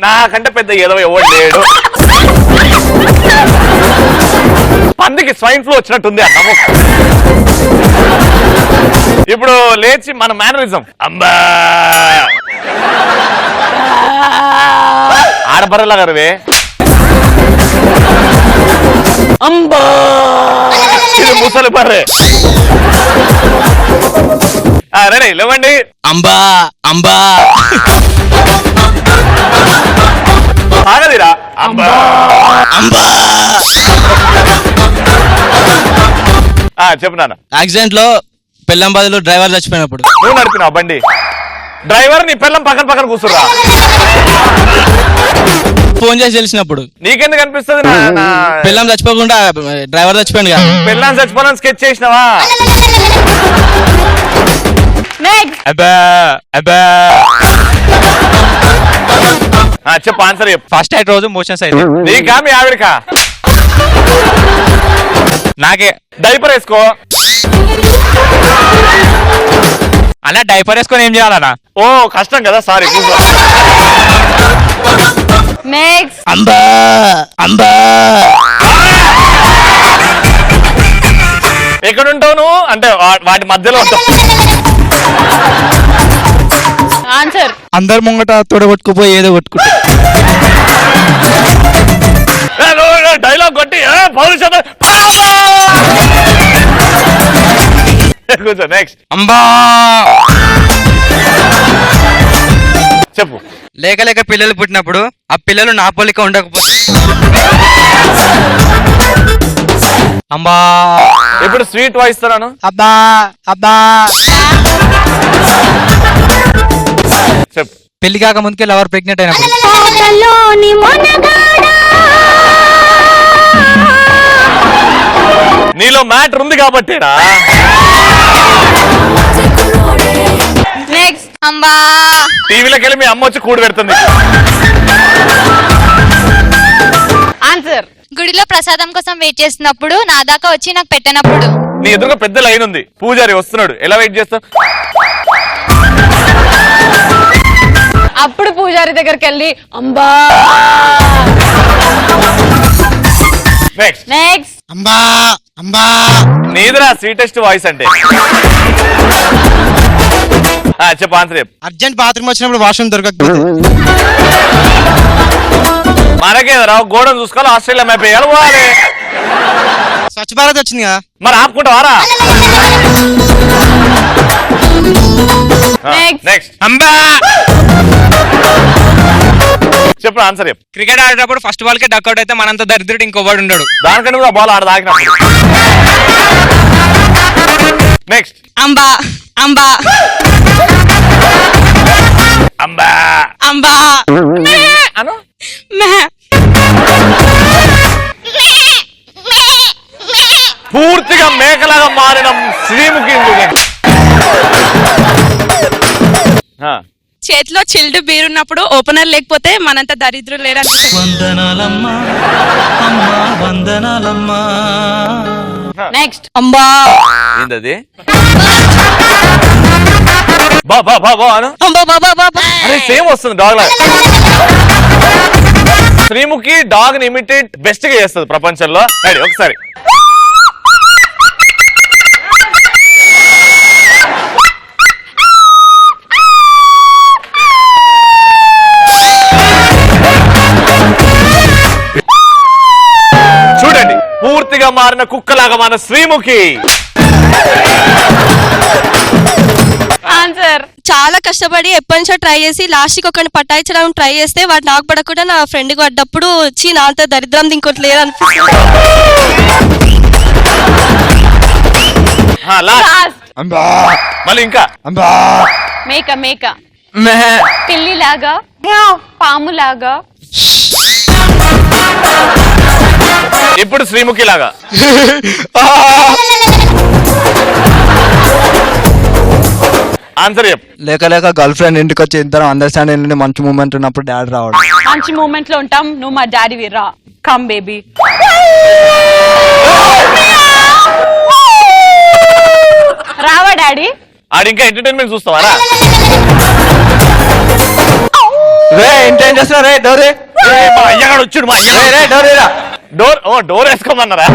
నాకంటే పెద్ద ఏదో ఎవడు లేడు. పందికి స్వైన్ ఫ్లూ వచ్చినట్టుంది అన్న. ఇప్పుడు లేచి మన మేనరిజం అంబా ఆడబర్రెలా గారువే అంబా ఇది ముసలి బర్రె. రెడీ లేవండి. అంబా అంబా ఆగదిరా అంబా అంబా. చెప్పు నాన్న. యాక్సిడెంట్ లో పెళ్ళం బదులు డ్రైవర్ చచ్చిపోయినప్పుడు. నువ్వు నడిపినావు బండి, డ్రైవర్ నీ పిల్లం పక్కన పక్కన కూర్చురా. ఫోన్ చేసి తెలిసినప్పుడు నీకెందుకు అనిపిస్తుంది? పిల్లం చచ్చిపోకుండా డ్రైవర్ చచ్చిపోయింది కదా. పిల్లని చచ్చిపోవాలని స్కెచ్ చేసినావా? చెప్పు ఆన్సర్ చెప్పు. ఫస్ట్ నైట్ రోజు మోషన్స్ అయితే నీకా మీ ఆవిడకా? నాకే. డైపర్ వేసుకో అలా డైపర్ వేసుకొని ఏం చేయాలన్నా? ఓ కష్టం కదా, సారీ. నెక్స్ట్. అంబా అంబా. ఎక్కడుంటావు నువ్వు? అంటే వాటి మధ్యలో ఉంటావు. ఆన్సర్. అందరు ముంగట తోడగొట్టుకుపోయి ఏదో కొట్టుకుంటా. డైలాగ్ కొట్టి పౌరుషం. కూర్చో. నెక్స్ట్. అంబా. చెప్పు. లేక లేక పిల్లలు పుట్టినప్పుడు ఆ పిల్లలు నా పోలిక ఉండకపోతే అంబా. ఇప్పుడు స్వీట్ వాయిస్తున్నాను. అబ్బా అబ్బా. చెప్పు. పెళ్లి కాక ముందుకే లవర్ ప్రెగ్నెంట్ అయినప్పుడు. నీలో మ్యాటర్ ఉంది కాబట్టేనా? నెక్స్ట్. అంబా. టీవీలోకి వెళ్ళి మీ అమ్మ వచ్చి కూడి పెడుతుంది. ఆన్సర్. గుడిలో ప్రసాదం కోసం వెయిట్ చేస్తున్నప్పుడు నా దాకా వచ్చి నాకు పెట్టినప్పుడు. నీ ఎదురుగా పెద్ద లైన్ ఉంది, పూజారి వస్తున్నాడు, ఎలా వెయిట్ చేస్తావు? అప్పుడు పూజారి దగ్గరికి వెళ్ళి అంబా. నెక్స్ట్. నెక్స్ట్. అంబా అంబా. నీదిరా స్వీటెస్ట్ వాయిస్ అంటే. చెప్పు ఆన్సర్ చెప్పు. అర్జెంట్ బాత్రూమ్ వచ్చినప్పుడు వాష్రూమ్ దొరకకపోతే. మనకేదరా గోడను చూసుకోవాలి, ఆస్ట్రేలియా మ్యాప్ వేయాలి పోవాలి. స్వచ్ఛ భారత్ వచ్చింది కదా, మరి ఆపుకుంటావారా? నెక్స్ట్. అంబా. చెప్పు ఆన్సర్ చెప్పు. క్రికెట్ ఆడేటప్పుడు ఫస్ట్ బాల్ కి డక్అట్ అయితే మనంత దరిద్రుడు ఇంకొకడు ఉండడు. దానికంటే కూడా బాల్ ఆడ తాకినప్పుడు. నెక్స్ట్. అంబా అంబా అంబా అంబా. అను. పూర్తిగా మేకలాగా మారిన శ్రీముఖి. చేతిలో చిల్డ్ బీర్ ఉన్నప్పుడు ఓపెనర్ లేకపోతే మనంత దరిద్రం లేరని. నెక్స్ట్. అంబా. ఏంటది? బా బా బా బా అను. అంబా బాబా బాబా. అరే సేమ్ వస్తుంది డాగ్ లాగా. శ్రీముఖి డాగ్ ని ఇమిటేట్ బెస్ట్ గా చేస్తుంది ప్రపంచంలో. రెడీ ఒకసారి. చూడండి, పూర్తిగా మారిన కుక్కలాగా మన శ్రీముఖి. ఆన్సర్. చాలా కష్టపడి ఎప్పటి నుంచో ట్రై చేసి లాస్ట్ కి ఒకరిని పట్టాయించడం ట్రై చేస్తే వాడు నాకు పడకుండా నా ఫ్రెండ్ కి పడ్డప్పుడు వచ్చి నా అంత దరిద్రం ఇంకోటి లేదనిపిస్తుంది. మళ్ళీ ఇంకా మేక మేక. పిల్లి లాగా, పాము లాగా. ఇప్పుడు శ్రీముఖి లాగా. ఆన్సర్ చెప్పు. లేక లేక గర్ల్ ఫ్రెండ్ ఇంటికి వచ్చి ఇద్దరం అండర్స్టాండింగ్ మంచి మూమెంట్ ఉన్నప్పుడు డాడీ రావడం. మంచి మూమెంట్ లో ఉంటాం, నువ్వు మా డాడీ వీరా. Come baby. రావా డాడీ? ఆడి ఇంకా ఎంటర్టైన్మెంట్ చూస్తావారా? రే ఇంట్లో ఏం చేస్తున్నా రే డోర్ మా అయ్యగాడు వచ్చాడు మా అయ్య రే డోర్ డోర్ వేసుకోమన్నారా